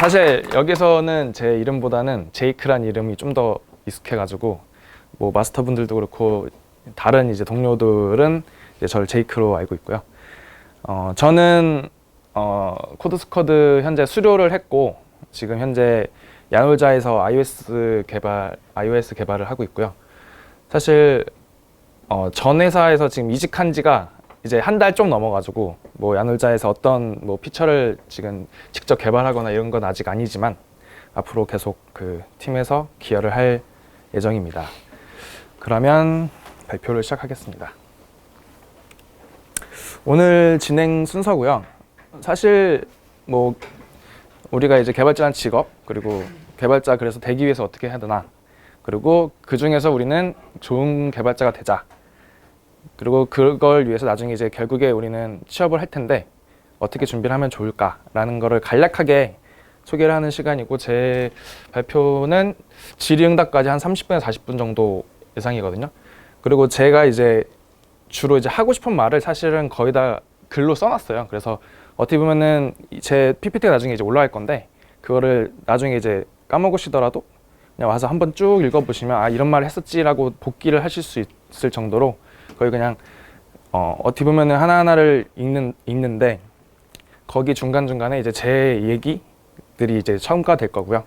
사실 여기서는 제 이름보다는 제이크란 이름이 좀 더 익숙해가지고 뭐 마스터분들도 그렇고 다른 이제 동료들은 이제 저를 제이크로 알고 있고요. 저는 코드스쿼드 현재 수료를 했고 지금 현재 야놀자에서 iOS 개발을 하고 있고요. 사실 전 회사에서 지금 이직한 지가 이제 한 달 좀 넘어가지고 뭐 야놀자에서 어떤 뭐 피처를 지금 직접 개발하거나 이런 건 아직 아니지만 앞으로 계속 그 팀에서 기여를 할 예정입니다. 그러면 발표를 시작하겠습니다. 오늘 진행 순서고요. 사실 뭐 우리가 이제 개발자한 직업, 그리고 개발자 그래서 되기 위해서 어떻게 해야 되나, 그리고 그 중에서 우리는 좋은 개발자가 되자, 그리고 그걸 위해서 나중에 이제 결국에 우리는 취업을 할 텐데 어떻게 준비를 하면 좋을까라는 거를 간략하게 소개를 하는 시간이고, 제 발표는 질의응답까지 한 30분에서 40분 정도 예상이거든요. 그리고 제가 이제 주로 이제 하고 싶은 말을 사실은 거의 다 글로 써놨어요. 그래서 어떻게 보면은 제 PPT가 나중에 이제 올라갈 건데 그거를 나중에 이제 까먹으시더라도 그냥 와서 한번 쭉 읽어보시면 아 이런 말을 했었지라고 복기를 하실 수 있을 정도로 거의 그냥 어떻게 보면은 하나하나를 읽는데 거기 중간중간에 이제 제 얘기들이 이제 첨가될 거고요.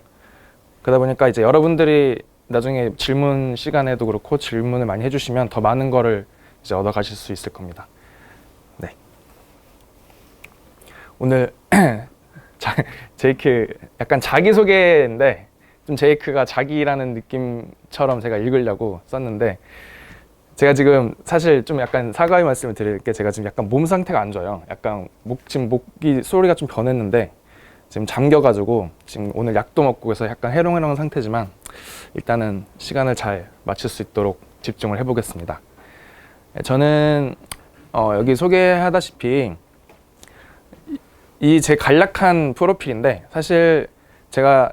그러다 보니까 이제 여러분들이 나중에 질문 시간에도 그렇고 질문을 많이 해주시면 더 많은 거를 이제 얻어 가실 수 있을 겁니다. 네. 오늘 제이크 약간 자기소개인데 좀 제이크가 자기라는 느낌처럼 제가 읽으려고 썼는데 제가 지금 사실 좀 약간 사과의 말씀을 드릴 게 제가 지금 약간 몸 상태가 안 좋아요. 약간 지금 목이 소리가 좀 변했는데 지금 잠겨가지고 지금 오늘 약도 먹고 해서 약간 해롱해롱한 상태지만 일단은 시간을 잘 맞출 수 있도록 집중을 해보겠습니다. 저는 여기 소개하다시피 이 제 간략한 프로필인데 사실 제가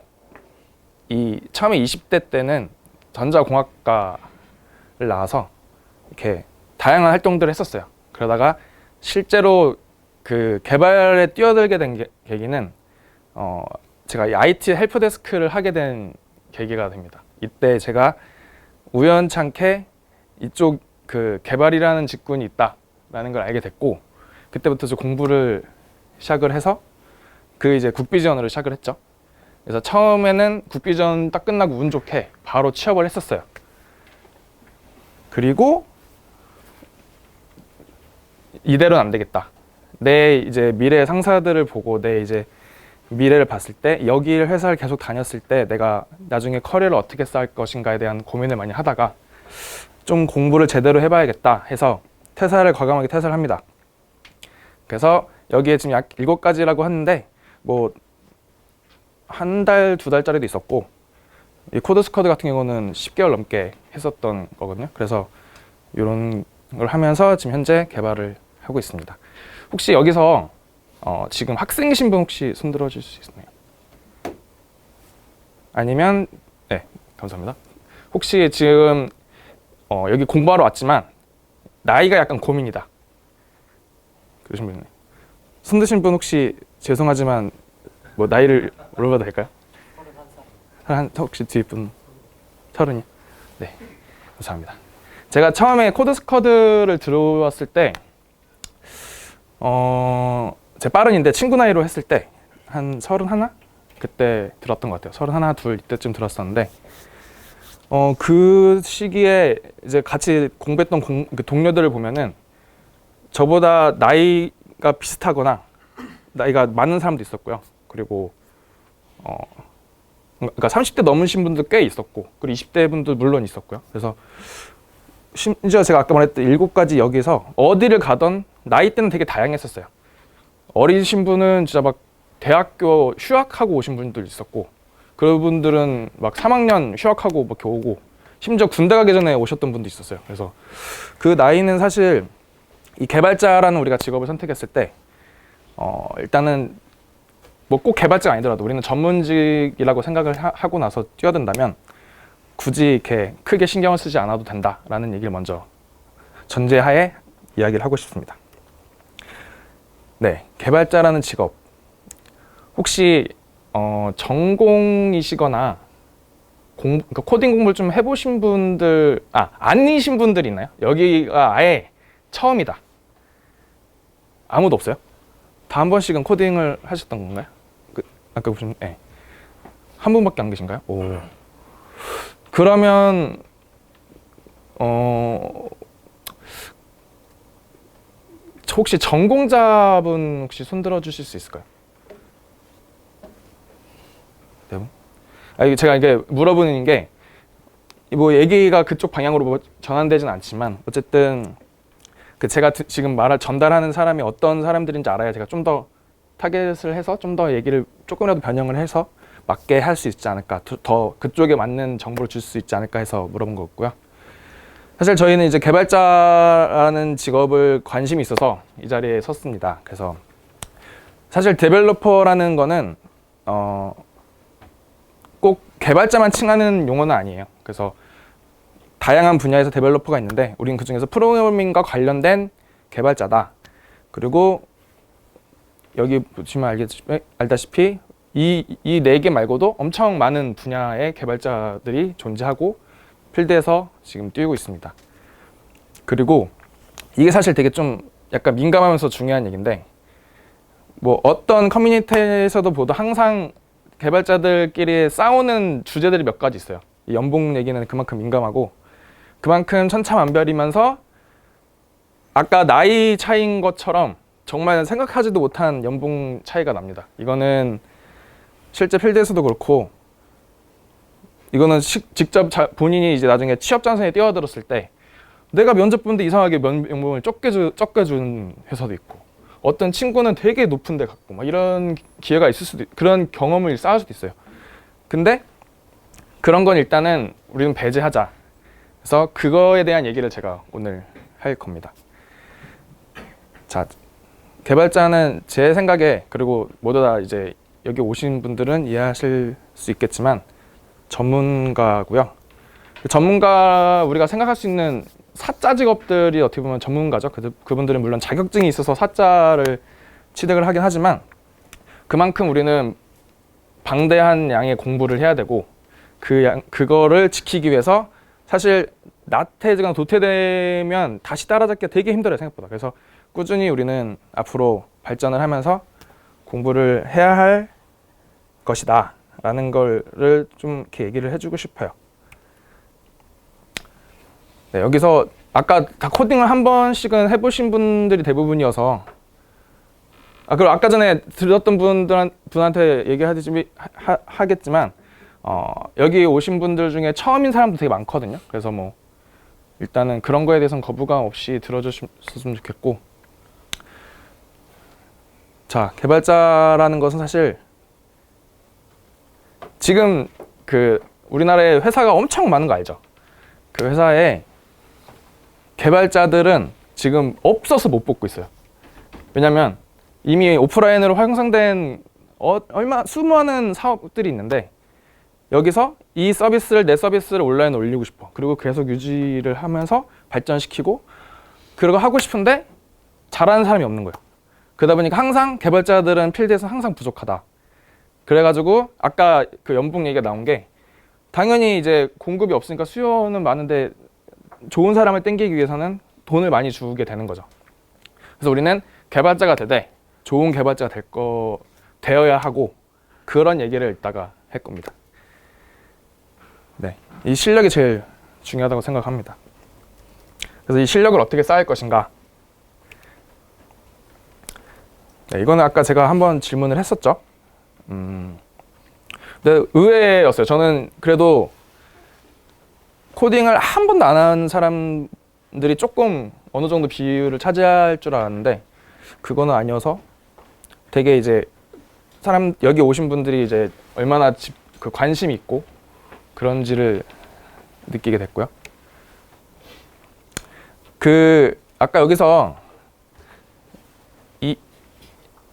처음에 20대 때는 전자공학과를 나와서 이렇게 다양한 활동들을 했었어요. 그러다가 실제로 그 개발에 뛰어들게 된 계기는 제가 IT 헬프데스크를 하게 된 계기가 됩니다. 이때 제가 우연찮게 이쪽 그 개발이라는 직군이 있다라는 걸 알게 됐고 그때부터 저 공부를 시작을 해서 그 이제 국비지원으로 시작을 했죠. 그래서 처음에는 국비지원 딱 끝나고 운 좋게 바로 취업을 했었어요. 그리고 이대로는 안 되겠다. 내 이제 미래 상사들을 보고 내 이제 미래를 봤을 때 여기 회사를 계속 다녔을 때 내가 나중에 커리어를 어떻게 쌓을 것인가에 대한 고민을 많이 하다가 좀 공부를 제대로 해봐야겠다 해서 과감하게 퇴사를 합니다. 그래서 여기에 지금 약 7가지라고 하는데 뭐 한 달, 2달짜리도 있었고 이 코드스쿼드 같은 경우는 10개월 넘게 했었던 거거든요. 그래서 이런 걸 하면서 지금 현재 개발을 하고 있습니다. 혹시 여기서 지금 학생이신 분 혹시 손 들어줄 수 있나요? 아니면 네, 감사합니다. 혹시 지금 여기 공부하러 왔지만 나이가 약간 고민이다 그러신 분 있나요? 손 드신 분 혹시 죄송하지만 뭐 나이를 물어봐도 될까요? 31살. 혹시 뒷분 30이요? 네, 감사합니다. 제가 처음에 코드스쿼드를 들어왔을 때 제 빠른인데 친구 나이로 했을 때 한 31? 그때 들었던 것 같아요. 31, 2 이때쯤 들었었는데 그 시기에 이제 같이 공부했던 동료들을 보면은 저보다 나이가 비슷하거나 나이가 많은 사람도 있었고요. 그리고 그러니까 30대 넘으신 분도 꽤 있었고 그리고 20대 분도 물론 있었고요. 그래서 심지어 제가 아까 말했던 7가지 여기서 어디를 가던 나이대는 되게 다양했었어요. 어리신 분은 진짜 막 대학교 휴학하고 오신 분들 있었고 그분들은 막 3학년 휴학하고 막 오고 심지어 군대 가기 전에 오셨던 분도 있었어요. 그래서 그 나이는 사실 이 개발자라는 우리가 직업을 선택했을 때 일단은 뭐 꼭 개발자가 아니더라도 우리는 전문직이라고 생각을 하고 나서 뛰어든다면 굳이 이렇게 크게 신경을 쓰지 않아도 된다라는 얘기를 먼저 전제하에 이야기를 하고 싶습니다. 네, 개발자라는 직업 혹시 전공이시거나 그러니까 코딩 공부를 좀 해보신 분들, 아니신 분들이 있나요? 여기가 아예 처음이다. 아무도 없어요? 다 한 번씩은 코딩을 하셨던 건가요? 아까 보신, 네. 한 분밖에 안 계신가요? 오. 그러면 혹시 전공자분 혹시 손 들어 주실 수 있을까요? 네 분? 제가 이게 물어보는 게 뭐 얘기가 그쪽 방향으로 뭐 전환되진 않지만 어쨌든 제가 지금 전달하는 사람이 어떤 사람들인지 알아야 제가 좀 더 타겟을 해서 좀 더 얘기를 조금이라도 변형을 해서 맞게 할 수 있지 않을까, 더 그쪽에 맞는 정보를 줄 수 있지 않을까 해서 물어본 거고요. 사실 저희는 이제 개발자라는 직업을 관심이 있어서 이 자리에 섰습니다. 그래서 사실 데벨로퍼라는 거는 꼭 개발자만 칭하는 용어는 아니에요. 그래서 다양한 분야에서 데벨로퍼가 있는데 우리는 그중에서 프로그래밍과 관련된 개발자다. 그리고 여기 보시면 알다시피 이 네 개 말고도 엄청 많은 분야의 개발자들이 존재하고 필드에서 지금 뛰고 있습니다. 그리고 이게 사실 되게 좀 약간 민감하면서 중요한 얘기인데 뭐 어떤 커뮤니티에서도 보도 항상 개발자들끼리 싸우는 주제들이 몇 가지 있어요. 이 연봉 얘기는 그만큼 민감하고 그만큼 천차만별이면서 아까 나이 차이인 것처럼 정말 생각하지도 못한 연봉 차이가 납니다. 이거는 실제 필드에서도 그렇고 이거는 직접 본인이 이제 나중에 취업 전선에 뛰어들었을 때 내가 면접 보는데 이상하게 연봉을 적게 준 회사도 있고 어떤 친구는 되게 높은 데 갔고 막 이런 기회가 있을 수도 그런 경험을 쌓을 수도 있어요. 근데 그런 건 일단은 우리는 배제하자. 그래서 그거에 대한 얘기를 제가 오늘 할 겁니다. 자, 개발자는 제 생각에 그리고 모두 다 이제 여기 오신 분들은 이해하실 수 있겠지만 전문가고요. 전문가 우리가 생각할 수 있는 사자 직업들이 어떻게 보면 전문가죠. 그분들은 물론 자격증이 있어서 사자를 취득을 하긴 하지만 그만큼 우리는 방대한 양의 공부를 해야 되고 그거를 지키기 위해서 사실 나태해지거나 도태되면 다시 따라잡기가 되게 힘들어요, 생각보다. 그래서 꾸준히 우리는 앞으로 발전을 하면서 공부를 해야 할 것이다 라는 거를 좀 이렇게 얘기를 해주고 싶어요. 네, 여기서 아까 다 코딩을 한 번씩은 해보신 분들이 대부분이어서 그리고 아까 전에 들었던 분한테 얘기하겠지만 여기 오신 분들 중에 처음인 사람도 되게 많거든요. 그래서 뭐 일단은 그런 거에 대해서는 거부감 없이 들어주셨으면 좋겠고, 자, 개발자라는 것은 사실 지금 우리나라에 회사가 엄청 많은 거 알죠? 그 회사에 개발자들은 지금 없어서 못 뽑고 있어요. 왜냐면 이미 오프라인으로 형성된 수많은 사업들이 있는데 여기서 이 서비스를 내 서비스를 온라인에 올리고 싶어. 그리고 계속 유지를 하면서 발전시키고 그러고 하고 싶은데 잘하는 사람이 없는 거예요. 그러다 보니까 항상 개발자들은 필드에서 항상 부족하다. 그래가지고 아까 그 연봉 얘기가 나온 게 당연히 이제 공급이 없으니까 수요는 많은데 좋은 사람을 땡기기 위해서는 돈을 많이 주게 되는 거죠. 그래서 우리는 개발자가 되되 좋은 개발자가 되어야 하고 그런 얘기를 이따가 할 겁니다. 네, 이 실력이 제일 중요하다고 생각합니다. 그래서 이 실력을 어떻게 쌓을 것인가? 네, 이거는 아까 제가 한번 질문을 했었죠. 근데 의외였어요. 저는 그래도 코딩을 한 번도 안 한 사람들이 조금 어느 정도 비율을 차지할 줄 알았는데 그거는 아니어서 되게 이제 여기 오신 분들이 이제 얼마나 관심이 있고 그런지를 느끼게 됐고요. 아까 여기서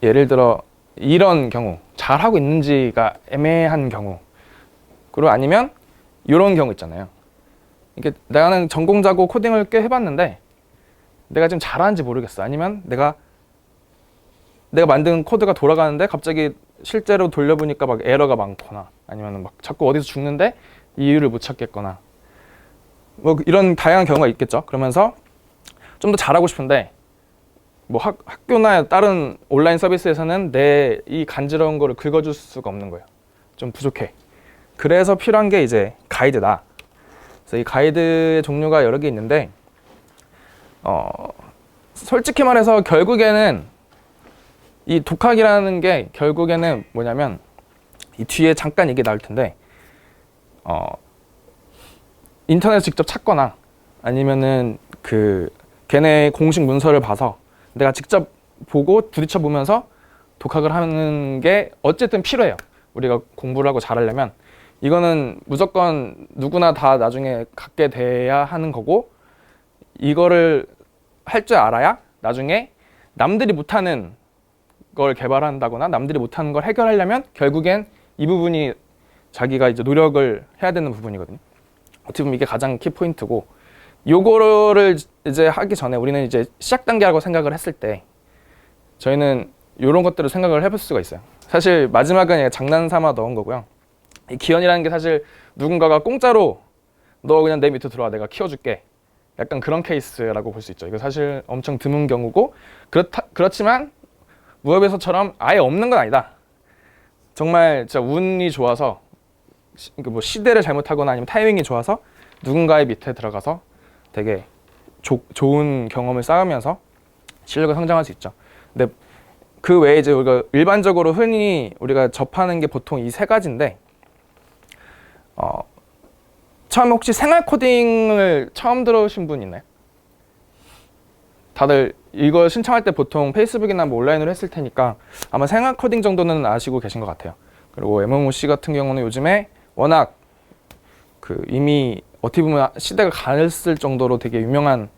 예를 들어 이런 경우 잘하고 있는지가 애매한 경우 그리고 아니면 이런 경우 있잖아요. 이게 나는 전공자고 코딩을 꽤 해봤는데 내가 지금 잘하는지 모르겠어. 아니면 내가 만든 코드가 돌아가는데 갑자기 실제로 돌려보니까 막 에러가 많거나 아니면 막 자꾸 어디서 죽는데 이유를 못 찾겠거나 뭐 이런 다양한 경우가 있겠죠. 그러면서 좀 더 잘하고 싶은데 뭐 학교나 다른 온라인 서비스에서는 내 이 간지러운 거를 긁어줄 수가 없는 거예요. 좀 부족해. 그래서 필요한 게 이제 가이드다. 그래서 이 가이드의 종류가 여러 개 있는데 솔직히 말해서 결국에는 이 독학이라는 게 결국에는 뭐냐면 이 뒤에 잠깐 얘기 나올 텐데 인터넷 직접 찾거나 아니면은 그 걔네 공식 문서를 봐서 내가 직접 보고 부딪혀 보면서 독학을 하는 게 어쨌든 필요해요. 우리가 공부를 하고 잘하려면 이거는 무조건 누구나 다 나중에 갖게 돼야 하는 거고 이거를 할 줄 알아야 나중에 남들이 못하는 걸 개발한다거나 남들이 못하는 걸 해결하려면 결국엔 이 부분이 자기가 이제 노력을 해야 되는 부분이거든요. 어떻게 보면 이게 가장 키포인트고 요거를 이제 하기 전에 우리는 이제 시작 단계라고 생각을 했을 때 저희는 이런 것들을 생각을 해볼 수가 있어요. 사실 마지막은 장난삼아 넣은 거고요. 이 기원이라는 게 사실 누군가가 공짜로 너 그냥 내 밑으로 들어와 내가 키워줄게 약간 그런 케이스라고 볼 수 있죠. 이거 사실 엄청 드문 경우고 그렇지만 무협에서처럼 아예 없는 건 아니다. 정말 진짜 운이 좋아서 뭐 시대를 잘못하거나 아니면 타이밍이 좋아서 누군가의 밑에 들어가서 되게 좋은 경험을 쌓으면서 실력을 성장할 수 있죠. 근데 그 외에 이제 우리가 일반적으로 흔히 우리가 접하는 게 보통 이 세 가지인데 처음에 혹시 생활 코딩을 처음 들어오신 분 있나요? 다들 이걸 신청할 때 보통 페이스북이나 뭐 온라인으로 했을 테니까 아마 생활 코딩 정도는 아시고 계신 것 같아요. 그리고 MMOC 같은 경우는 요즘에 워낙 그 이미 어떻게 보면 시대가 갔을 정도로 되게 유명한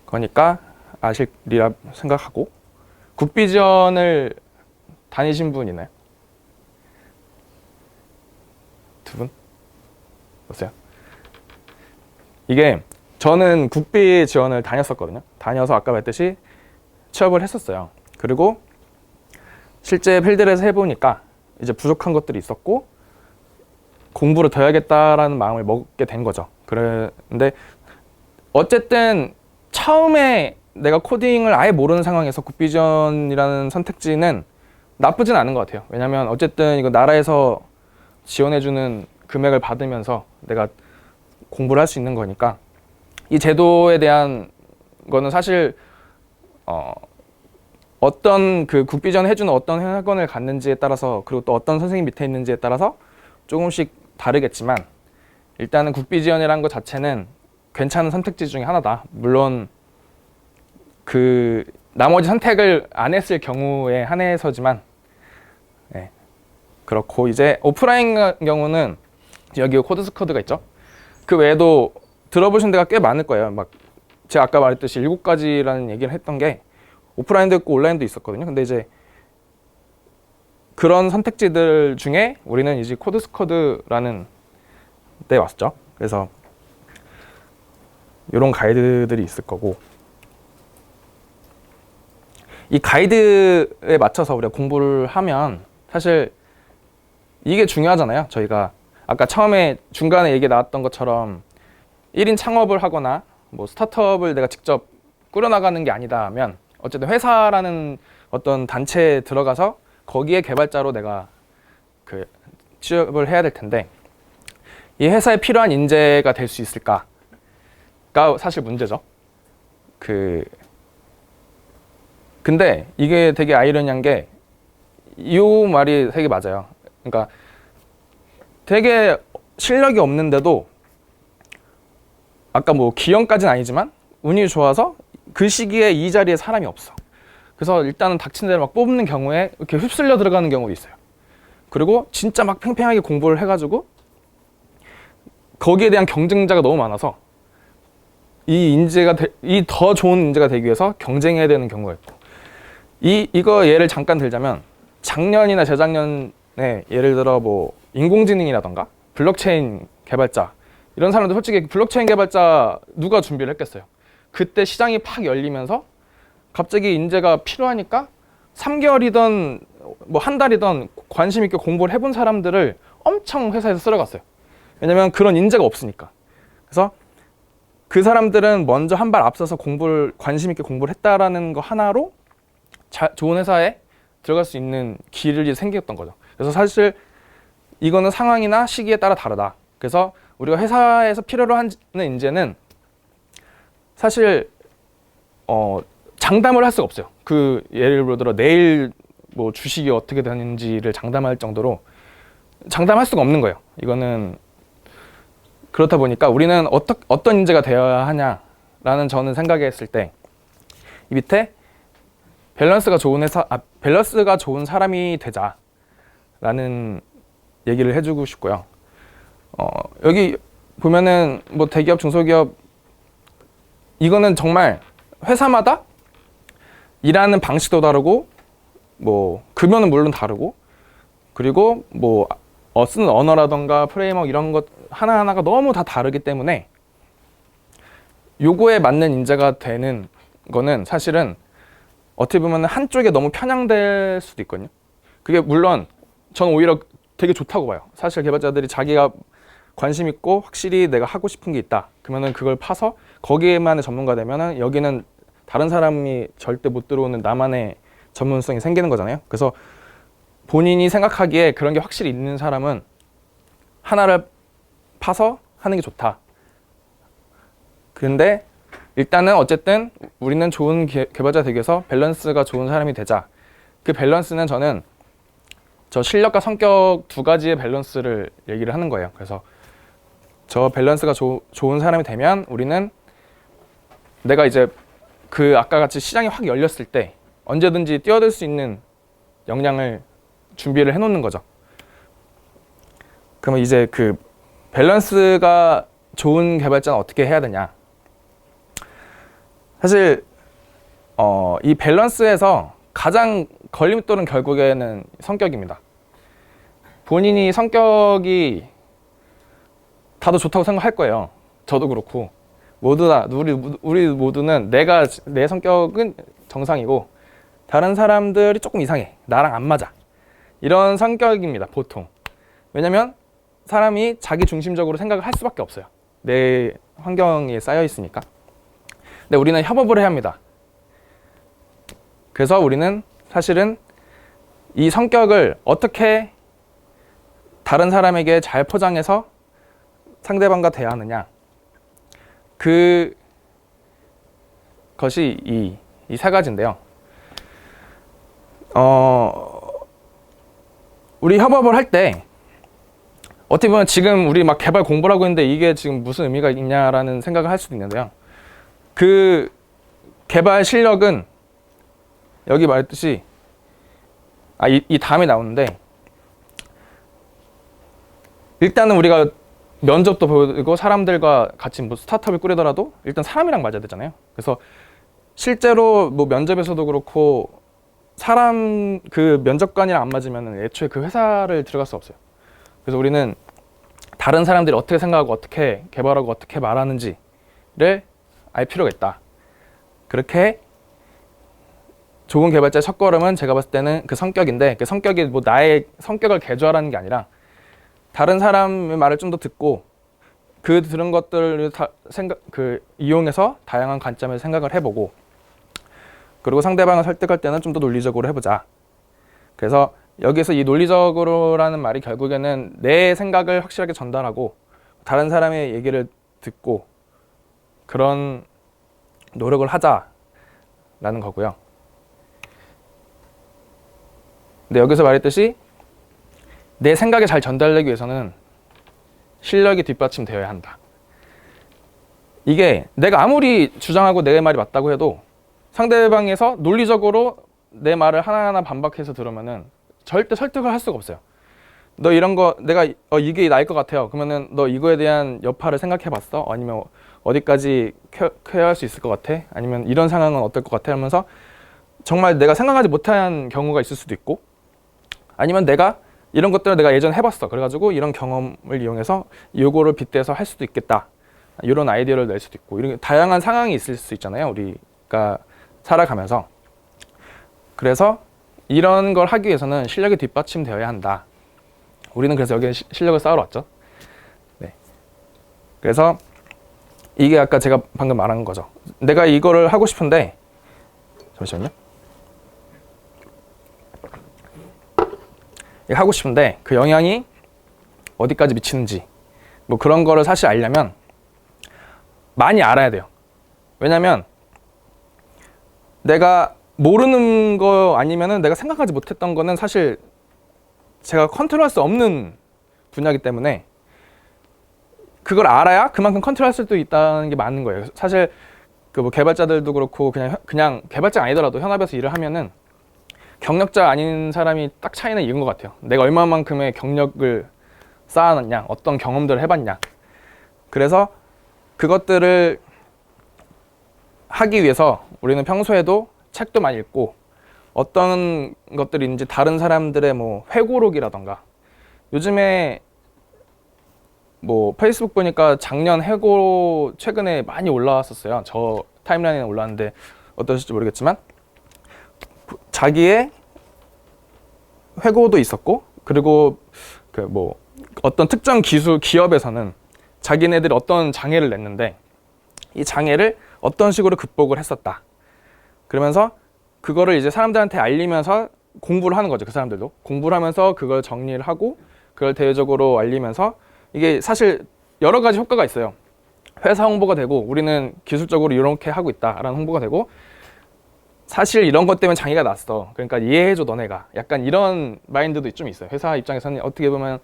거니까 아실리라 생각하고 국비전을 다니신 분 있나요? 두 분? 보세요. 이게 저는 국비 지원을 다녔었거든요. 다녀서 아까 말했듯이 취업을 했었어요. 그리고 실제 필드에서 해보니까 이제 부족한 것들이 있었고 공부를 더 해야겠다라는 마음을 먹게 된 거죠. 그런데 어쨌든 처음에 내가 코딩을 아예 모르는 상황에서 국비전이라는 선택지는 나쁘진 않은 것 같아요. 왜냐면 어쨌든 이거 나라에서 지원해주는 금액을 받으면서 내가 공부를 할 수 있는 거니까 이 제도에 대한 거는 사실 어떤 그 국비전 해주는 어떤 학원을 갔는지에 따라서 그리고 또 어떤 선생님 밑에 있는지에 따라서 조금씩 다르겠지만 일단은 국비지원이라는 것 자체는 괜찮은 선택지 중에 하나다. 물론 그 나머지 선택을 안 했을 경우에 한해서지만 네. 그렇고 이제 오프라인 같은 경우는 여기 코드스쿼드가 있죠. 그 외에도 들어보신 데가 꽤 많을 거예요. 막 제가 아까 말했듯이 7가지라는 얘기를 했던 게 오프라인도 있고 온라인도 있었거든요. 근데 이제 그런 선택지들 중에 우리는 이제 코드스쿼드라는 데 왔죠. 그래서 이런 가이드들이 있을 거고 이 가이드에 맞춰서 우리가 공부를 하면 사실 이게 중요하잖아요. 저희가 아까 처음에 중간에 얘기 나왔던 것처럼 1인 창업을 하거나 뭐 스타트업을 내가 직접 꾸려나가는 게 아니다면 어쨌든 회사라는 어떤 단체에 들어가서 거기에 개발자로 내가 그 취업을 해야 될 텐데 이 회사에 필요한 인재가 될 수 있을까가 사실 문제죠. 근데 이게 되게 아이러니한 게 이 말이 되게 맞아요. 그러니까 되게 실력이 없는데도 아까 뭐 기형까지는 아니지만 운이 좋아서 그 시기에 이 자리에 사람이 없어. 그래서 일단은 닥친 대로 막 뽑는 경우에 이렇게 휩쓸려 들어가는 경우도 있어요. 그리고 진짜 막 팽팽하게 공부를 해가지고 거기에 대한 경쟁자가 너무 많아서 이 더 좋은 인재가 되기 위해서 경쟁해야 되는 경우가 있고 이거 예를 잠깐 들자면 작년이나 재작년에 예를 들어 뭐 인공지능이라던가 블록체인 개발자 이런 사람들 솔직히 블록체인 개발자 누가 준비를 했겠어요. 그때 시장이 팍 열리면서 갑자기 인재가 필요하니까 3개월이던 뭐 한 달이던 관심 있게 공부를 해본 사람들을 엄청 회사에서 쓸어갔어요. 왜냐면 그런 인재가 없으니까. 그래서 그 사람들은 먼저 한 발 앞서서 관심 있게 공부를 했다라는 거 하나로 좋은 회사에 들어갈 수 있는 길이 생겼던 거죠. 그래서 사실 이거는 상황이나 시기에 따라 다르다. 그래서 우리가 회사에서 필요로 하는 인재는 사실 장담을 할 수가 없어요. 그 예를 들어 내일 뭐 주식이 어떻게 되는지를 장담할 정도로 장담할 수가 없는 거예요. 이거는 그렇다 보니까 우리는 어떤 인재가 되어야 하냐라는 저는 생각했을 때 이 밑에 밸런스가 좋은 사람이 되자라는 얘기를 해주고 싶고요. 여기 보면은 뭐 대기업, 중소기업 이거는 정말 회사마다 일하는 방식도 다르고 뭐 급여는 물론 다르고 그리고 뭐 쓰는 언어라던가 프레임워크 이런 것 하나하나가 너무 다 다르기 때문에 요거에 맞는 인재가 되는 거는 사실은 어떻게 보면 한쪽에 너무 편향될 수도 있거든요. 그게 물론 저는 오히려 되게 좋다고 봐요. 사실 개발자들이 자기가 관심 있고 확실히 내가 하고 싶은 게 있다. 그러면은 그걸 파서 거기에만의 전문가 되면은 여기는 다른 사람이 절대 못 들어오는 나만의 전문성이 생기는 거잖아요. 그래서 본인이 생각하기에 그런 게 확실히 있는 사람은 하나를 파서 하는 게 좋다. 근데 일단은 어쨌든 우리는 좋은 개발자 되기 위해서 밸런스가 좋은 사람이 되자. 그 밸런스는 저는 저 실력과 성격 두 가지의 밸런스를 얘기를 하는 거예요. 그래서 저 밸런스가 좋은 사람이 되면 우리는 내가 이제 그 아까 같이 시장이 확 열렸을 때 언제든지 뛰어들 수 있는 역량을 준비를 해놓는 거죠. 그러면 이제 그 밸런스가 좋은 개발자는 어떻게 해야 되냐? 사실 이 밸런스에서 가장 걸림돌은 결국에는 성격입니다. 본인이 성격이 다들 좋다고 생각할 거예요. 저도 그렇고 모두 다 우리 모두는 내 성격은 정상이고 다른 사람들이 조금 이상해. 나랑 안 맞아. 이런 성격입니다. 보통. 왜냐면 사람이 자기 중심적으로 생각을 할 수밖에 없어요. 내 환경에 쌓여 있으니까. 근데 우리는 협업을 해야 합니다. 그래서 우리는 사실은 이 성격을 어떻게 다른 사람에게 잘 포장해서 상대방과 대하느냐. 그것이 이 세 가지인데요. 우리 협업을 할 때 어떻게 보면 지금 우리 막 개발 공부를 하고 있는데 이게 지금 무슨 의미가 있냐라는 생각을 할 수도 있는데요. 그 개발 실력은 여기 말했듯이 이 다음에 나오는데 일단은 우리가 면접도 보고 사람들과 같이 뭐 스타트업을 꾸리더라도 일단 사람이랑 맞아야 되잖아요. 그래서 실제로 뭐 면접에서도 그렇고 사람 그 면접관이랑 안 맞으면 애초에 그 회사를 들어갈 수 없어요. 그래서 우리는 다른 사람들이 어떻게 생각하고 어떻게 개발하고 어떻게 말하는지를 알 필요가 있다. 그렇게 좋은 개발자의 첫걸음은 제가 봤을 때는 그 성격인데 그 성격이 뭐 나의 성격을 개조하라는 게 아니라 다른 사람의 말을 좀 더 듣고 그 들은 것들을 이용해서 다양한 관점에서 생각을 해보고 그리고 상대방을 설득할 때는 좀 더 논리적으로 해보자. 그래서 여기서 이 논리적으로라는 말이 결국에는 내 생각을 확실하게 전달하고 다른 사람의 얘기를 듣고 그런 노력을 하자라는 거고요. 근데 여기서 말했듯이 내 생각이 잘 전달되기 위해서는 실력이 뒷받침되어야 한다. 이게 내가 아무리 주장하고 내 말이 맞다고 해도 상대방에서 논리적으로 내 말을 하나하나 반박해서 들으면은 절대 설득을 할 수가 없어요. 너 이런 거 내가 이게 나을 것 같아요. 그러면은 너 이거에 대한 여파를 생각해 봤어? 아니면 어디까지 케어할 수 있을 것 같아? 아니면 이런 상황은 어떨 것 같아? 하면서 정말 내가 생각하지 못한 경우가 있을 수도 있고 아니면 내가 이런 것들을 내가 예전에 해봤어. 그래가지고 이런 경험을 이용해서 요거를 빗대서 할 수도 있겠다. 이런 아이디어를 낼 수도 있고 이런 다양한 상황이 있을 수 있잖아요. 우리가 살아가면서. 그래서 이런 걸 하기 위해서는 실력이 뒷받침되어야 한다. 우리는 그래서 여기에 실력을 쌓으러 왔죠. 네. 그래서 이게 아까 제가 방금 말한 거죠. 내가 이거를 하고 싶은데, 잠시만요. 하고 싶은데 그 영향이 어디까지 미치는지 뭐 그런 거를 사실 알려면 많이 알아야 돼요. 왜냐면 내가 모르는 거 아니면은 내가 생각하지 못했던 거는 사실 제가 컨트롤할 수 없는 분야이기 때문에 그걸 알아야 그만큼 컨트롤할 수도 있다는 게 맞는 거예요. 사실 그 뭐 개발자들도 그렇고 그냥 개발자 아니더라도 현업에서 일을 하면은 경력자 아닌 사람이 딱 차이는 이건 것 같아요. 내가 얼마만큼의 경력을 쌓아놨냐, 어떤 경험들을 해봤냐. 그래서 그것들을 하기 위해서 우리는 평소에도 책도 많이 읽고 어떤 것들이 있는지 다른 사람들의 뭐 회고록이라던가, 요즘에 뭐 페이스북 보니까 작년 회고 최근에 많이 올라왔었어요. 저 타임라인에 올라왔는데 어떠실지 모르겠지만 자기의 회고도 있었고, 그리고 그 뭐 어떤 특정 기업에서는 자기네들이 어떤 장애를 냈는데 이 장애를 어떤 식으로 극복을 했었다. 그러면서 그거를 이제 사람들한테 알리면서 공부를 하는 거죠. 그 사람들도 공부를 하면서 그걸 정리를 하고 그걸 대외적으로 알리면서 이게 사실 여러 가지 효과가 있어요. 회사 홍보가 되고 우리는 기술적으로 이렇게 하고 있다라는 홍보가 되고, 사실 이런 것 때문에 장애가 났어. 그러니까 이해해줘 너네가. 약간 이런 마인드도 좀 있어요. 회사 입장에서는 어떻게 보면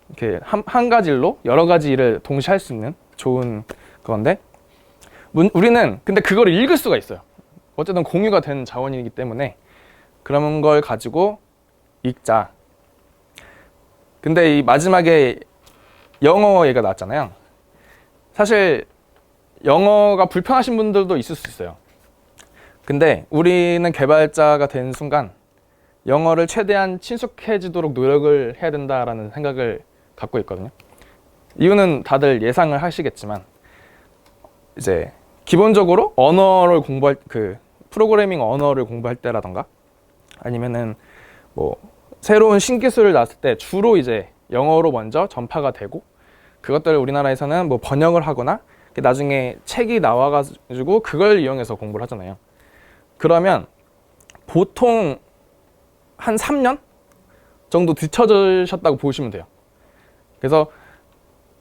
이렇게 한 가지 일로 여러 가지 일을 동시에 할 수 있는 좋은 건데, 우리는 근데 그걸 읽을 수가 있어요. 어쨌든 공유가 된 자원이기 때문에 그런 걸 가지고 읽자. 근데 이 마지막에 영어 얘기가 나왔잖아요. 사실 영어가 불편하신 분들도 있을 수 있어요. 근데 우리는 개발자가 된 순간 영어를 최대한 친숙해지도록 노력을 해야 된다라는 생각을 갖고 있거든요. 이유는 다들 예상을 하시겠지만, 이제 기본적으로 언어를 공부할 그 프로그래밍 언어를 공부할 때라던가 아니면은 뭐 새로운 신기술을 나왔을 때 주로 이제 영어로 먼저 전파가 되고, 그것들을 우리나라에서는 뭐 번역을 하거나 나중에 책이 나와가지고 그걸 이용해서 공부를 하잖아요. 그러면 보통 한 3년 정도 뒤처지셨다고 보시면 돼요. 그래서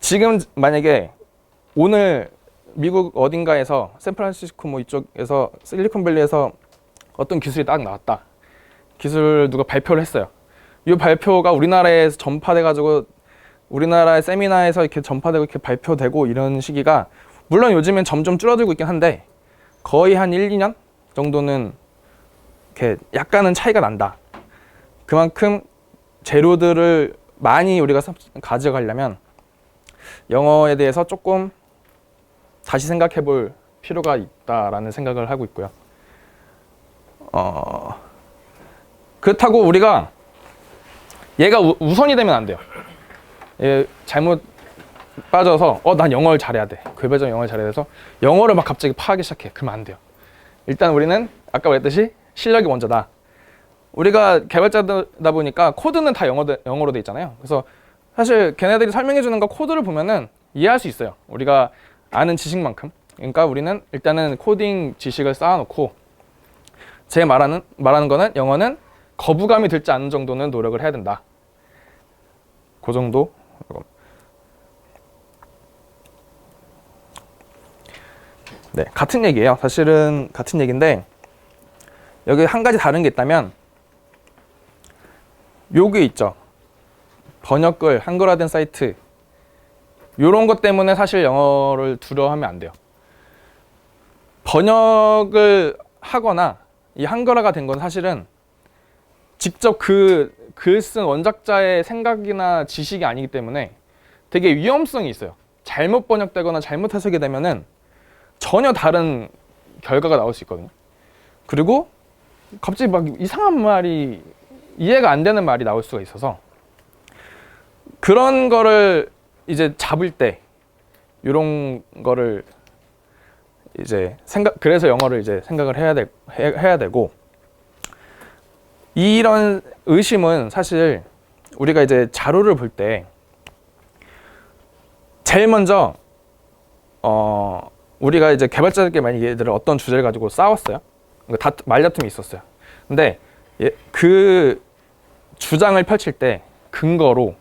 지금 만약에 오늘 미국 어딘가에서 샌프란시스코 뭐 이쪽에서 실리콘밸리에서 어떤 기술이 딱 나왔다. 기술 누가 발표를 했어요. 이 발표가 우리나라에서 전파돼가지고 우리나라의 세미나에서 이렇게 전파되고 이렇게 발표되고 이런 시기가 물론 요즘엔 점점 줄어들고 있긴 한데 거의 한 1, 2년 정도는 이렇게 약간은 차이가 난다. 그만큼 재료들을 많이 우리가 가져가려면 영어에 대해서 조금 다시 생각해 볼 필요가 있다라는 생각을 하고 있고요. 그렇다고 우리가 얘가 우선이 되면 안 돼요. 얘 잘못 빠져서 난 영어를 잘해야 돼. 개발자 영어를 잘해야 돼서 영어를 막 갑자기 파하기 시작해. 그러면 안 돼요. 일단 우리는 아까 말했듯이 실력이 먼저다. 우리가 개발자다 보니까 코드는 다 영어로 돼 있잖아요. 그래서 사실 걔네들이 설명해 주는 거 코드를 보면은 이해할 수 있어요. 우리가 아는 지식만큼. 그러니까 우리는 일단은 코딩 지식을 쌓아놓고, 제 말하는 거는 영어는 거부감이 들지 않는 정도는 노력을 해야 된다. 그 정도. 네, 같은 얘기예요. 사실은 같은 얘기인데 여기 한 가지 다른 게 있다면 여기 있죠. 번역글, 한글화된 사이트, 이런 것 때문에 사실 영어를 두려워하면 안 돼요. 번역을 하거나 이 한글화가 된 건 사실은 직접 그 글 쓴 원작자의 생각이나 지식이 아니기 때문에 되게 위험성이 있어요. 잘못 번역되거나 잘못 해석이 되면은 전혀 다른 결과가 나올 수 있거든요. 그리고 갑자기 막 이상한 말이, 이해가 안 되는 말이 나올 수가 있어서 그런 거를 이제 잡을 때 이런 거를 이제 그래서 영어를 이제 생각을 해야 되고, 이런 의심은 사실 우리가 이제 자료를 볼 때 제일 먼저 우리가 이제 개발자들끼리 만약 얘들을 어떤 주제를 가지고 싸웠어요. 말다툼이 있었어요. 근데 그 주장을 펼칠 때 근거로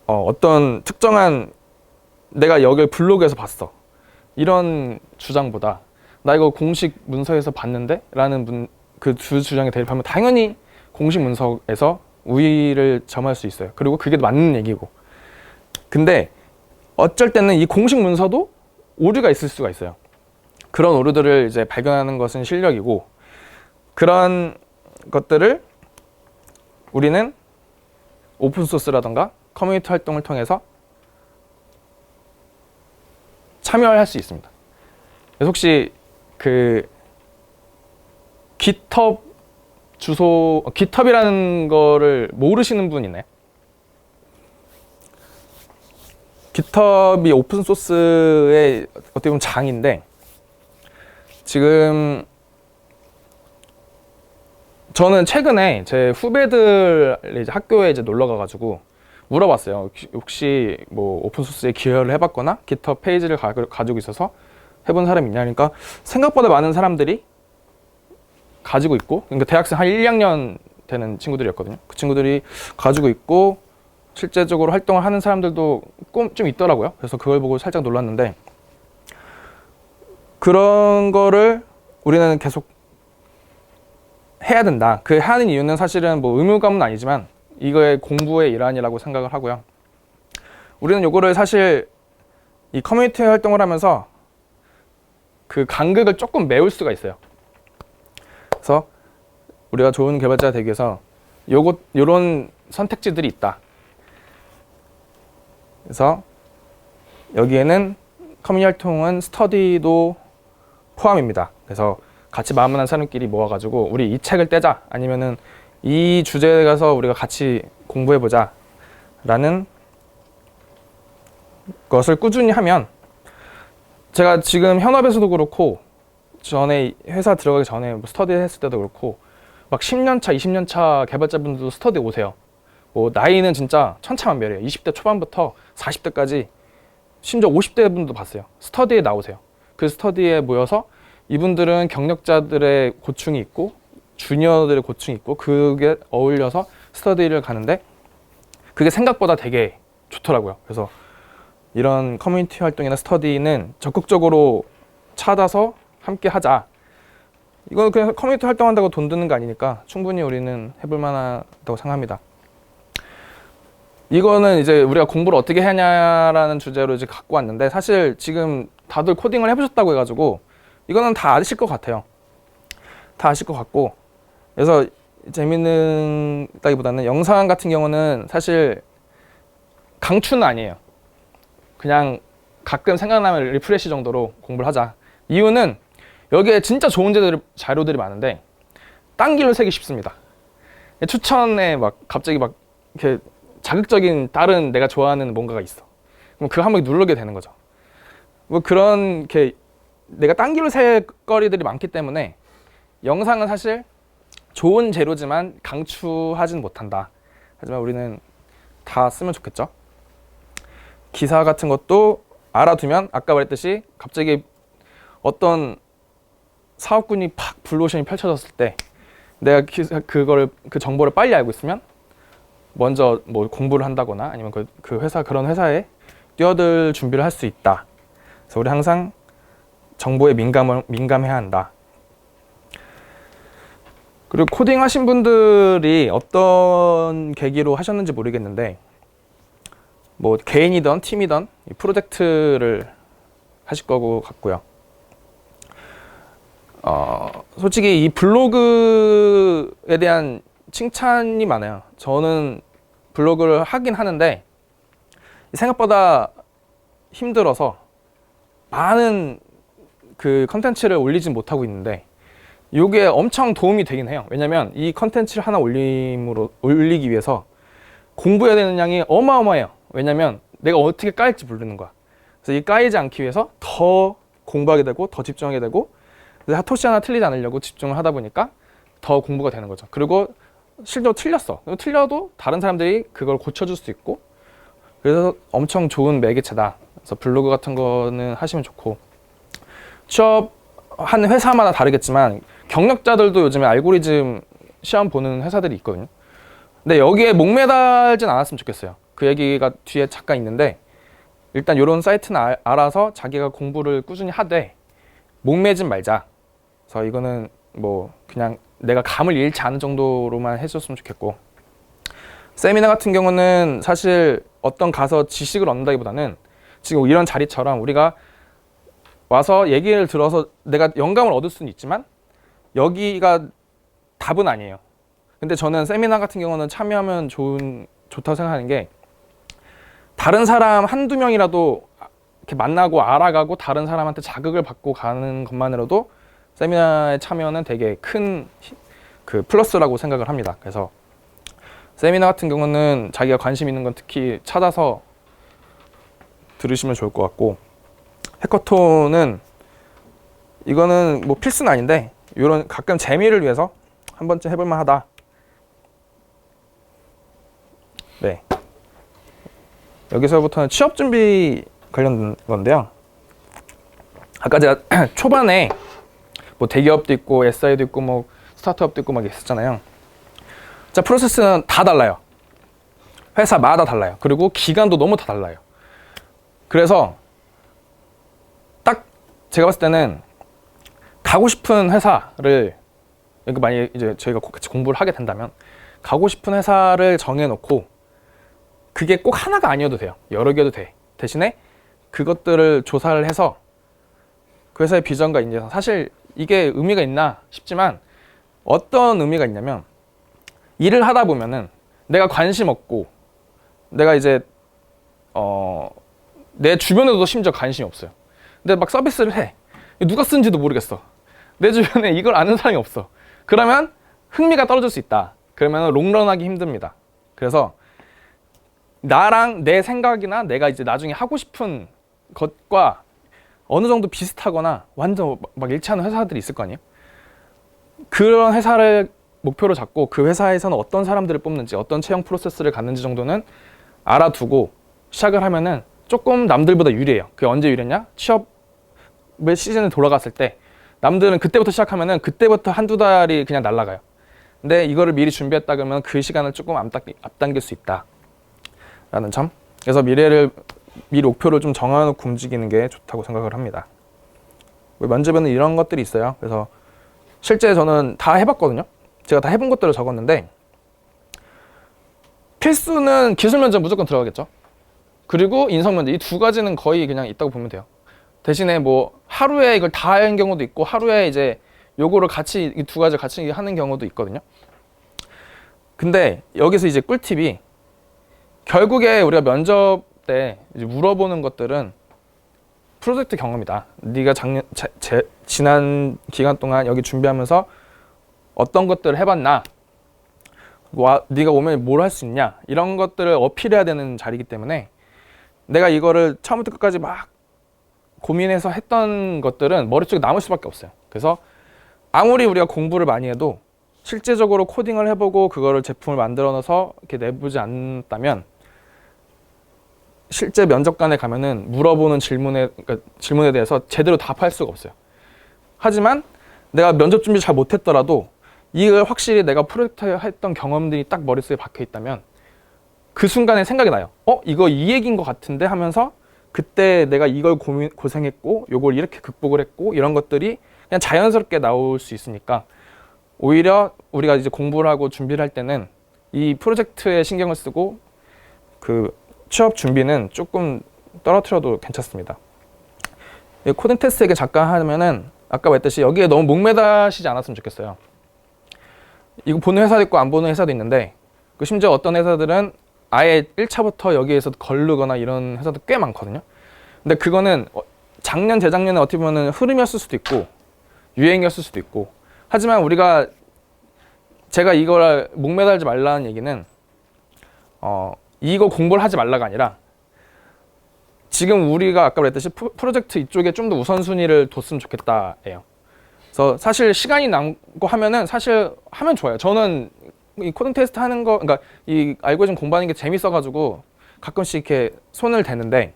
어떤 특정한 내가 여기 블로그에서 봤어 이런 주장보다 나 이거 공식 문서에서 봤는데 라는 그 두 주장에 대립하면 당연히 공식 문서에서 우위를 점할 수 있어요. 그리고 그게 맞는 얘기고. 근데 어쩔 때는 이 공식 문서도 오류가 있을 수가 있어요. 그런 오류들을 이제 발견하는 것은 실력이고, 그런 것들을 우리는 오픈소스라던가 커뮤니티 활동을 통해서 참여할 수 있습니다. 그래서 혹시 그 GitHub 주소, GitHub이라는 거를 모르시는 분 있나요? GitHub이 오픈소스의 어떻게 보면 장인데, 지금 저는 최근에 제 후배들 이제 학교에 이제 놀러 가가지고 물어봤어요. 혹시 뭐 오픈소스에 기여를 해봤거나 GitHub 페이지를 가지고 있어서 해본 사람 있냐? 그러니까 생각보다 많은 사람들이 가지고 있고, 그러니까 대학생 한 1, 2학년 되는 친구들이었거든요. 그 친구들이 가지고 있고 실제적으로 활동을 하는 사람들도 좀 있더라고요. 그래서 그걸 보고 살짝 놀랐는데, 그런 거를 우리는 계속 해야 된다. 그 하는 이유는 사실은 뭐 의무감은 아니지만 이거의 공부의 일환이라고 생각을 하고요. 우리는 요거를 사실 이 커뮤니티 활동을 하면서 그 간극을 조금 메울 수가 있어요. 그래서 우리가 좋은 개발자가 되기 위해서 요런 선택지들이 있다. 그래서 여기에는 커뮤니티 활동은 스터디도 포함입니다. 그래서 같이 마음 맞는 사람끼리 모아가지고 우리 이 책을 떼자, 아니면은 이 주제에 가서 우리가 같이 공부해보자 라는 것을 꾸준히 하면, 제가 지금 현업에서도 그렇고 전에 회사 들어가기 전에 스터디 했을 때도 그렇고 막 10년차, 20년차 개발자분들도 스터디 오세요. 뭐 나이는 진짜 천차만별이에요. 20대 초반부터 40대까지 심지어 50대 분도 봤어요. 스터디에 나오세요. 그 스터디에 모여서 이분들은 경력자들의 고충이 있고 주니어들의 고충이 있고 그게 어울려서 스터디를 가는데 그게 생각보다 되게 좋더라고요. 그래서 이런 커뮤니티 활동이나 스터디는 적극적으로 찾아서 함께 하자. 이건 그냥 커뮤니티 활동한다고 돈 드는 거 아니니까 충분히 우리는 해볼 만하다고 생각합니다. 이거는 이제 우리가 공부를 어떻게 하냐라는 주제로 이제 갖고 왔는데, 사실 지금 다들 코딩을 해보셨다고 해가지고 이거는 다 아실 것 같아요. 다 아실 것 같고, 그래서 재밌는다기보다는 영상 같은 경우는 사실 강추는 아니에요. 그냥 가끔 생각나면 리프레시 정도로 공부를 하자. 이유는 여기에 진짜 좋은 자료들이 많은데 딴 길로 새기 쉽습니다. 추천에 막 갑자기 막 이렇게 자극적인 다른 내가 좋아하는 뭔가가 있어. 그럼 그거 한번 누르게 되는 거죠. 뭐 그런 게 내가 딴 길로 새 거리들이 많기 때문에 영상은 사실 좋은 재료지만 강추하진 못한다. 하지만 우리는 다 쓰면 좋겠죠. 기사 같은 것도 알아두면 아까 말했듯이 갑자기 어떤 사업군이 팍 블루오션이 펼쳐졌을 때 내가 그 정보를 빨리 알고 있으면 먼저 뭐 공부를 한다거나 아니면 그런 회사에 뛰어들 준비를 할 수 있다. 그래서 우리 항상 정보에 민감해야 한다. 그리고 코딩 하신 분들이 어떤 계기로 하셨는지 모르겠는데, 뭐 개인이든 팀이든 프로젝트를 하실 거고 같고요. 솔직히 이 블로그에 대한 칭찬이 많아요. 저는 블로그를 하긴 하는데 생각보다 힘들어서 많은 그 컨텐츠를 올리진 못하고 있는데, 이게 엄청 도움이 되긴 해요. 왜냐면 이 컨텐츠를 하나 올리기 위해서 공부해야 되는 양이 어마어마해요. 왜냐면 내가 어떻게 까일지 모르는 거야. 그래서 이 까이지 않기 위해서 더 공부하게 되고 더 집중하게 되고, 토시 하나 틀리지 않으려고 집중을 하다 보니까 더 공부가 되는 거죠. 그리고 실제로 틀렸어. 틀려도 다른 사람들이 그걸 고쳐줄 수 있고, 그래서 엄청 좋은 매개체다. 그래서 블로그 같은 거는 하시면 좋고, 취업하는 회사마다 다르겠지만 경력자들도 요즘에 알고리즘 시험 보는 회사들이 있거든요. 근데 여기에 목매달진 않았으면 좋겠어요. 그 얘기가 뒤에 잠깐 있는데, 일단 이런 사이트는 알아서 자기가 공부를 꾸준히 하되 목매진 말자. 그래서 이거는 뭐 그냥 내가 감을 잃지 않은 정도로만 해줬으면 좋겠고, 세미나 같은 경우는 사실 어떤 가서 지식을 얻는다기보다는 지금 이런 자리처럼 우리가 와서 얘기를 들어서 내가 영감을 얻을 수는 있지만 여기가 답은 아니에요. 근데 저는 세미나 같은 경우는 참여하면 좋다고 생각하는 게, 다른 사람 한두 명이라도 이렇게 만나고 알아가고 다른 사람한테 자극을 받고 가는 것만으로도 세미나에 참여는 되게 큰 그 플러스라고 생각을 합니다. 그래서 세미나 같은 경우는 자기가 관심 있는 건 특히 찾아서 들으시면 좋을 것 같고, 해커톤은 이거는 뭐 필수는 아닌데 이런 가끔 재미를 위해서 한 번쯤 해볼 만하다. 네. 여기서부터는 취업 준비 관련된 건데요. 아까 제가 초반에 뭐 대기업도 있고 SI도 있고 뭐 스타트업도 있고 막 있었잖아요. 자, 프로세스는 다 달라요. 회사마다 달라요. 그리고 기간도 너무 다 달라요. 그래서 딱 제가 봤을 때는 가고 싶은 회사를, 만약에 이제 저희가 같이 공부를 하게 된다면 가고 싶은 회사를 정해놓고, 그게 꼭 하나가 아니어도 돼요. 여러 개도 돼. 대신에 그것들을 조사를 해서 그 회사의 비전과 인재상, 사실 이게 의미가 있나 싶지만 어떤 의미가 있냐면, 일을 하다 보면은 내가 관심 없고 내가 이제 내 주변에도 심지어 관심이 없어요. 근데 막 서비스를 해. 누가 쓰는지도 모르겠어. 내 주변에 이걸 아는 사람이 없어. 그러면 흥미가 떨어질 수 있다. 그러면 롱런하기 힘듭니다. 그래서 나랑 내 생각이나 내가 이제 나중에 하고 싶은 것과 어느 정도 비슷하거나 완전 막 일치하는 회사들이 있을 거 아니에요? 그런 회사를 목표로 잡고 그 회사에서는 어떤 사람들을 뽑는지, 어떤 채용 프로세스를 갖는지 정도는 알아두고 시작을 하면은 조금 남들보다 유리해요. 그게 언제 유리했냐? 취업의 시즌에 돌아갔을 때 남들은 그때부터 시작하면은 그때부터 한두 달이 그냥 날아가요. 근데 이거를 미리 준비했다 그러면 그 시간을 조금 앞당길 수 있다 라는 점. 그래서 미리 목표를 좀 정해놓고 움직이는 게 좋다고 생각을 합니다. 면접에는 이런 것들이 있어요. 그래서 실제 저는 다 해봤거든요. 제가 다 해본 것들을 적었는데, 필수는 기술 면접 무조건 들어가겠죠. 그리고 인성 면접, 이 두 가지는 거의 그냥 있다고 보면 돼요. 대신에 뭐 하루에 이걸 다 하는 경우도 있고, 하루에 이제 요거를 같이, 이 두 가지를 같이 하는 경우도 있거든요. 근데 여기서 이제 꿀팁이, 결국에 우리가 면접 때 이제 물어보는 것들은 프로젝트 경험이다. 네가 지난 기간 동안 여기 준비하면서 어떤 것들을 해봤나, 네가 오면 뭘 할 수 있냐, 이런 것들을 어필해야 되는 자리이기 때문에 내가 이거를 처음부터 끝까지 막 고민해서 했던 것들은 머릿속에 남을 수밖에 없어요. 그래서 아무리 우리가 공부를 많이 해도 실제적으로 코딩을 해보고 그거를 제품을 만들어 넣어서 이렇게 내보지 않았다면 실제 면접관에 가면은 물어보는 질문에 대해서 제대로 답할 수가 없어요. 하지만 내가 면접 준비 잘 못했더라도 이걸 확실히 내가 프로젝트 했던 경험들이 딱 머릿속에 박혀 있다면 그 순간에 생각이 나요. 이거 이 얘기인 것 같은데 하면서 그때 내가 이걸 고생했고 요걸 이렇게 극복을 했고 이런 것들이 그냥 자연스럽게 나올 수 있으니까, 오히려 우리가 이제 공부를 하고 준비를 할 때는 이 프로젝트에 신경을 쓰고 그 취업 준비는 조금 떨어뜨려도 괜찮습니다. 코딩 테스트 얘기 잠깐 하면은, 아까 말했듯이 여기에 너무 목매다시지 않았으면 좋겠어요. 이거 보는 회사도 있고 안 보는 회사도 있는데, 심지어 어떤 회사들은 아예 1차부터 여기에서 걸르거나 이런 회사도 꽤 많거든요. 근데 그거는 작년, 재작년에 어떻게 보면 흐름이었을 수도 있고 유행이었을 수도 있고, 하지만 제가 이걸 목매달지 말라는 얘기는 이거 공부를 하지 말라가 아니라, 지금 우리가 아까 그랬듯이 프로젝트 이쪽에 좀 더 우선순위를 뒀으면 좋겠다예요. 그래서 사실 시간이 남고 하면은 사실 하면 좋아요. 저는 이 코딩 테스트 하는 거, 그러니까 이 알고리즘 공부하는 게 재밌어가지고 가끔씩 이렇게 손을 대는데,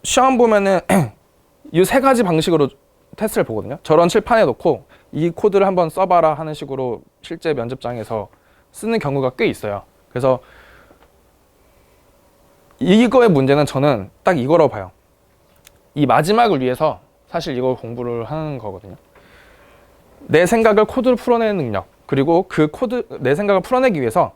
시험 보면은 이 세 가지 방식으로 테스트를 보거든요. 저런 칠판에 놓고 이 코드를 한번 써봐라 하는 식으로 실제 면접장에서 쓰는 경우가 꽤 있어요. 그래서 이거의 문제는 저는 딱 이거라고 봐요. 이 마지막을 위해서 사실 이걸 공부를 하는 거거든요. 내 생각을 코드로 풀어내는 능력, 그리고 그 코드, 내 생각을 풀어내기 위해서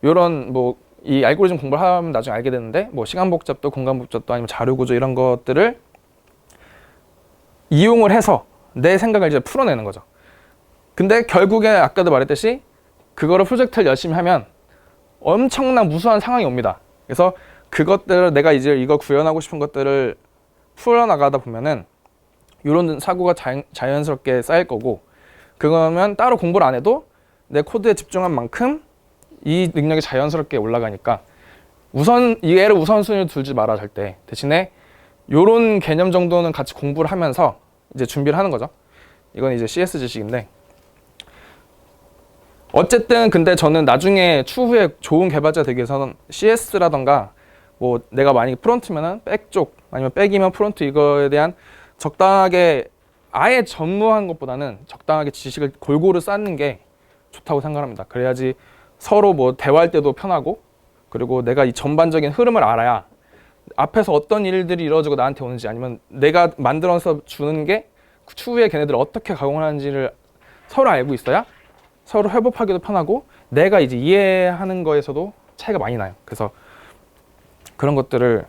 이런 뭐 이 알고리즘 공부를 하면 나중에 알게 되는데, 뭐 시간 복잡도 공간 복잡도 아니면 자료 구조 이런 것들을 이용을 해서 내 생각을 이제 풀어내는 거죠. 근데 결국에 아까도 말했듯이 그거를 프로젝트를 열심히 하면 엄청난 무수한 상황이 옵니다. 그래서 그것들을 내가 이제 이거 구현하고 싶은 것들을 풀어나가다 보면은 이런 사고가 자연스럽게 쌓일 거고, 그거면 따로 공부를 안 해도 내 코드에 집중한 만큼 이 능력이 자연스럽게 올라가니까 이 애를 우선순위로 두지 마라 절대. 대신에 요런 개념 정도는 같이 공부를 하면서 이제 준비를 하는 거죠. 이건 이제 CS 지식인데, 어쨌든 근데 저는 나중에 추후에 좋은 개발자 되기 위해서는 CS라던가 뭐 내가 만약에 프론트면은 백 쪽, 아니면 백이면 프론트, 이거에 대한 적당하게 아예 전무한 것보다는 적당하게 지식을 골고루 쌓는 게 좋다고 생각합니다. 그래야지 서로 뭐 대화할 때도 편하고, 그리고 내가 이 전반적인 흐름을 알아야 앞에서 어떤 일들이 이루어지고 나한테 오는지, 아니면 내가 만들어서 주는 게 추후에 걔네들을 어떻게 가공을 하는지를 서로 알고 있어야 서로 협업하기도 편하고, 내가 이제 이해하는 거에서도 차이가 많이 나요. 그래서 그런 것들을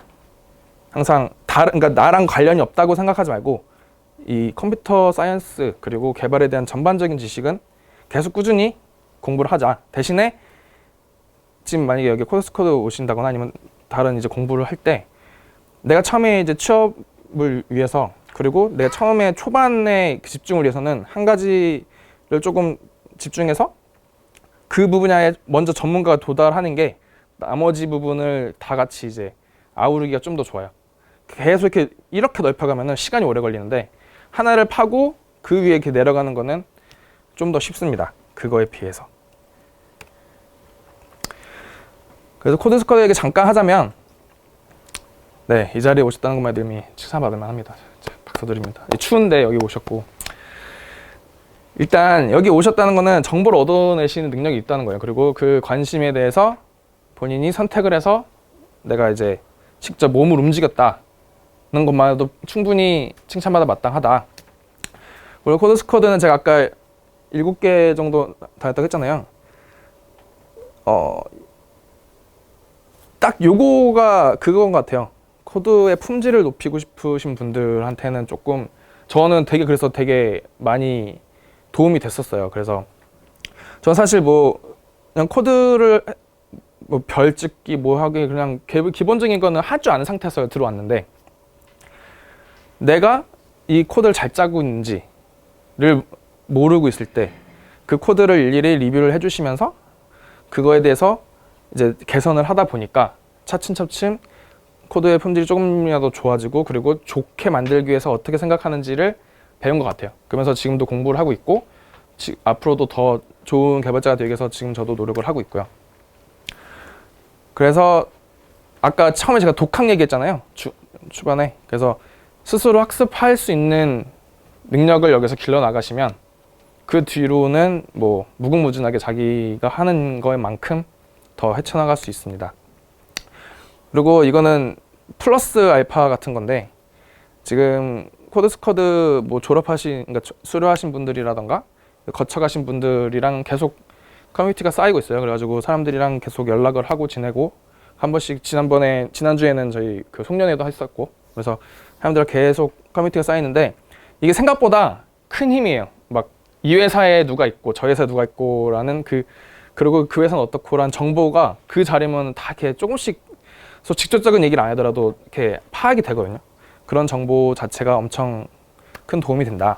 항상 그러니까 나랑 관련이 없다고 생각하지 말고, 이 컴퓨터 사이언스 그리고 개발에 대한 전반적인 지식은 계속 꾸준히 공부를 하자. 대신에 지금 만약에 여기 코드스코드 오신다거나 아니면 다른 이제 공부를 할 때, 내가 처음에 이제 취업을 위해서, 그리고 내가 처음에 초반에 집중을 위해서는 한 가지를 조금 집중해서 그 분야에 먼저 전문가가 도달하는 게 나머지 부분을 다 같이 이제 아우르기가 좀 더 좋아요. 계속 이렇게 넓혀가면은 시간이 오래 걸리는데, 하나를 파고 그 위에 이렇게 내려가는 거는 좀 더 쉽습니다. 그거에 비해서. 그래서 코드스쿼드 얘기 잠깐 하자면, 네, 이 자리에 오셨다는 것만 해도 이미 칭찬받을 만합니다. 박수 드립니다. 추운데 여기 오셨고, 일단 여기 오셨다는 거는 정보를 얻어내시는 능력이 있다는 거예요. 그리고 그 관심에 대해서 본인이 선택을 해서 내가 이제 직접 몸을 움직였다는 것만 해도 충분히 칭찬받아 마땅하다. 그리고 코드스쿼드는 제가 아까 7개 정도 다녔다고 했잖아요. 딱 요거가 그건 것 같아요. 코드의 품질을 높이고 싶으신 분들한테는 조금, 저는 그래서 되게 많이 도움이 됐었어요. 그래서 전 사실 뭐 그냥 코드를 뭐 별 찍기 뭐 하기, 그냥 기본적인 거는 할 줄 아는 상태에서 들어왔는데, 내가 이 코드를 잘 짜고 있는지를 모르고 있을 때 그 코드를 일일이 리뷰를 해주시면서 그거에 대해서 이제 개선을 하다 보니까 차츰차츰 코드의 품질이 조금이라도 좋아지고, 그리고 좋게 만들기 위해서 어떻게 생각하는지를 배운 것 같아요. 그러면서 지금도 공부를 하고 있고, 앞으로도 더 좋은 개발자가 되기 위해서 지금 저도 노력을 하고 있고요. 그래서 아까 처음에 제가 독학 얘기했잖아요. 초반에. 그래서 스스로 학습할 수 있는 능력을 여기서 길러 나가시면 그 뒤로는 뭐 무궁무진하게 자기가 하는 거에 만큼 더 헤쳐나갈 수 있습니다. 그리고 이거는 플러스 알파 같은 건데, 지금 코드스쿼드 뭐 그러니까 수료하신 분들이라던가 거쳐가신 분들이랑 계속 커뮤니티가 쌓이고 있어요. 그래가지고 사람들이랑 계속 연락을 하고 지내고, 한 번씩 지난주에는 저희 그 송년회도 했었고, 그래서 사람들과 계속 커뮤니티가 쌓이는데, 이게 생각보다 큰 힘이에요. 막 이 회사에 누가 있고 저 회사에 누가 있고 라는 그리고 그 회사는 어떻고라는 정보가 그 자리면 다 이렇게 조금씩 직접적인 얘기를 안 하더라도 이렇게 파악이 되거든요. 그런 정보 자체가 엄청 큰 도움이 된다.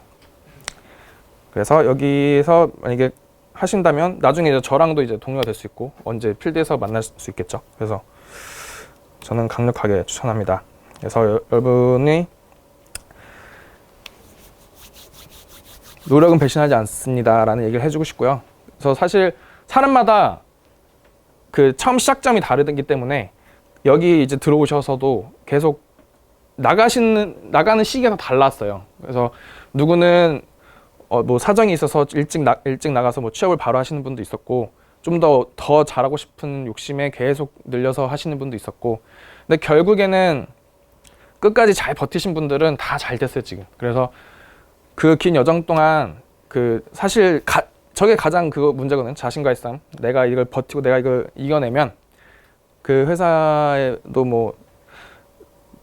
그래서 여기서 만약에 하신다면 나중에 이제 저랑도 이제 동료가 될 수 있고, 언제 필드에서 만날 수 있겠죠. 그래서 저는 강력하게 추천합니다. 그래서 여러분이 노력은 배신하지 않습니다라는 얘기를 해주고 싶고요. 그래서 사실 사람마다 그 처음 시작점이 다르기 때문에 여기 이제 들어오셔서도 계속 나가는 시기가 달랐어요. 그래서 누구는 뭐 사정이 있어서 일찍 나가서 뭐 취업을 바로 하시는 분도 있었고, 좀 더 잘하고 싶은 욕심에 계속 늘려서 하시는 분도 있었고, 근데 결국에는 끝까지 잘 버티신 분들은 다 잘 됐어요 지금. 그래서 그 긴 여정 동안 그 사실 저게 가장 그 문제거든요. 자신과의 싸움. 내가 이걸 버티고 내가 이걸 이겨내면 그 회사에도 뭐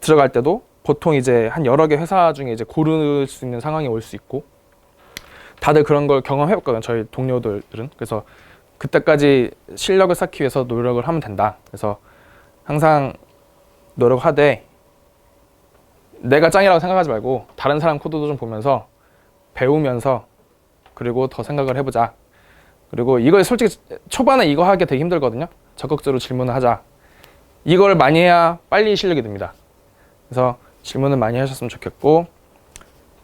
들어갈 때도 보통 이제 한 여러 개 회사 중에 이제 고를 수 있는 상황이 올 수 있고, 다들 그런 걸 경험해봤거든요. 저희 동료들은. 그래서 그때까지 실력을 쌓기 위해서 노력을 하면 된다. 그래서 항상 노력하되 내가 짱이라고 생각하지 말고 다른 사람 코드도 좀 보면서 배우면서, 그리고 더 생각을 해보자. 그리고 이거 솔직히 초반에 이거 하기 되게 힘들거든요. 적극적으로 질문을 하자. 이걸 많이 해야 빨리 실력이 듭니다. 그래서 질문을 많이 하셨으면 좋겠고,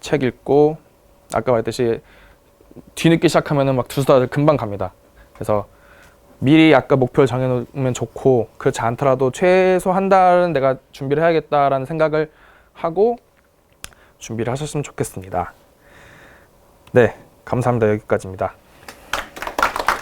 책 읽고, 아까 말했듯이 뒤늦게 시작하면은 막 두수다들 금방 갑니다. 그래서 미리 아까 목표를 정해놓으면 좋고, 그렇지 않더라도 최소 한 달은 내가 준비를 해야겠다라는 생각을 하고 준비를 하셨으면 좋겠습니다. 네, 감사합니다. 여기까지입니다.